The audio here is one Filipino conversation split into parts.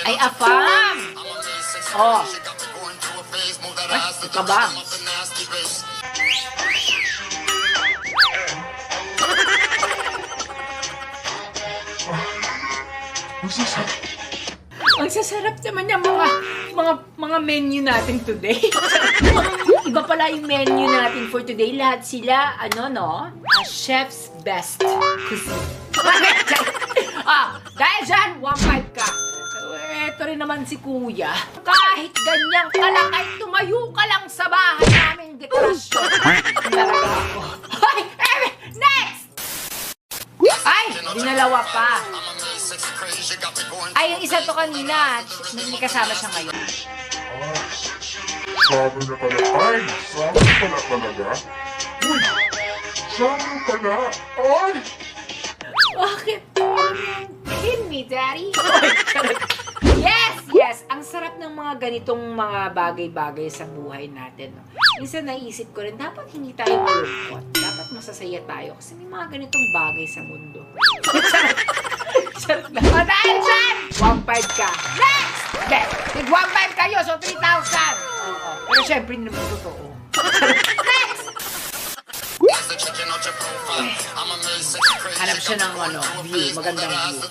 Ay, afam! Oh. Ay, ito ba? Ang sasarap naman yung mga menu natin today. Iba pala yung menu natin for today. Lahat sila, chef's best cuisine. Dahil dyan, 1.5 ka. Eto rin naman si Kuya. Kahit ganyang kalakay, tumayo ka lang sa bahay namin dekorasyon. Talaga ako. Next! Ay, dinalawa pa. Ay, yung isa to kanina. May kasama siya ngayon. Sabi na pala. Ay! Sabi pala talaga? Uy! Sabi pala! Ay! Bakit? Kill me, Daddy. Yes! Ang sarap ng mga ganitong mga bagay-bagay sa buhay natin. No? Minsan naisip ko rin, dapat hindi tayo malungkot. Dapat masasaya tayo kasi may mga ganitong bagay sa mundo. Sarap na. O dahil dyan, 1.5 ka. Next! Nag-1.5 kayo, so 3,000. Oo. Pero syempre, hindi naman totoo. Next! Hanap siya ng view. Magandang view.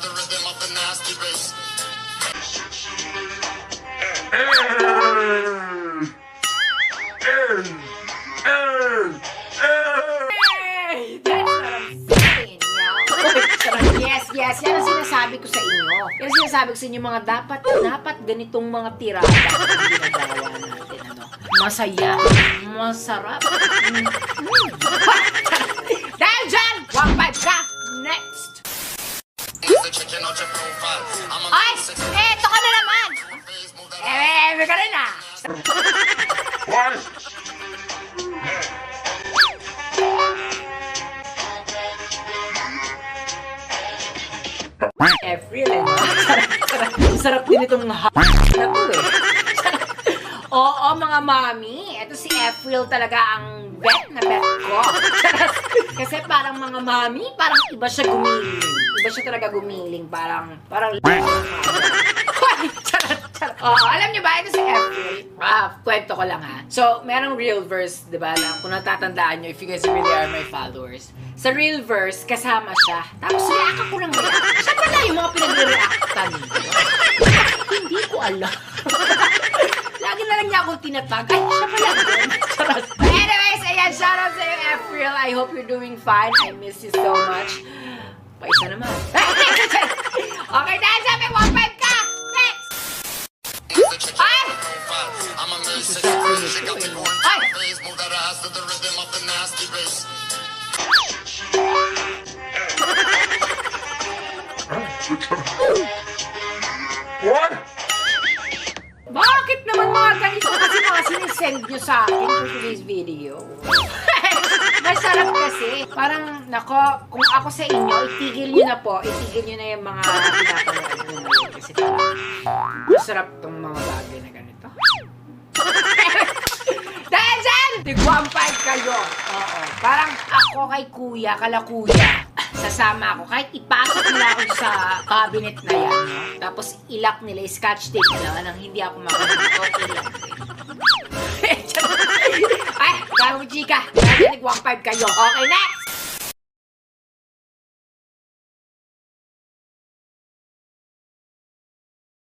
Yes, yan ang sinasabi ko sa inyo. Yan ang sinasabi ko sa inyo mga dapat ganitong mga tirada ang ginagawa natin. Masaya, masarap. Dahil dyan, 1.5 ka. Next. Ay, eto ka na naman. May ka rin ah. What? April, Sarap din itong na to eh. Oo, mga mami. Ito si April talaga ang bet ko. Kasi parang mga mami, parang iba siya gumiling. Iba siya talaga gumiling. Parang alam niyo ba, ito si April. Kwento ko lang ha. So, merong real verse, di ba? Kung natatandaan niyo, if you guys really are my followers. Sa real verse, kasama siya. Tapos react ako ng react. Siya pala yung mga pinag-reactan. Hindi ko alam. Lagi na lang niya ako tinatag. Ay, siya pala yun. Anyways, ayan, shout out sa iyo, April. I hope you're doing fine. I miss you so much. Paisa naman. Okay, dahil sabi, 1.5 ka! Next! Ay! Ay! What? Bakit naman mga ganito kasi mga sinisend nyo sa akin for today's video? Masarap kasi. Parang, nako, kung ako sa inyo, itigil nyo na po. Itigil nyo na yung mga pinapanood nyo na yun. Kasi parang, masarap tong mga bagay na ganito. Dahil dyan, tig-1.5 kayo. Oo. Parang ako kay kuya, kala kuya, sasama ako. Kahit ipasok nila ako sa cabinet na yan, no? Tapos ilak nila, scotch tape nila, nang hindi ako makakita. Okay lang. Ay, parang chika. Dahil tig-1.5 kayo. Okay, next!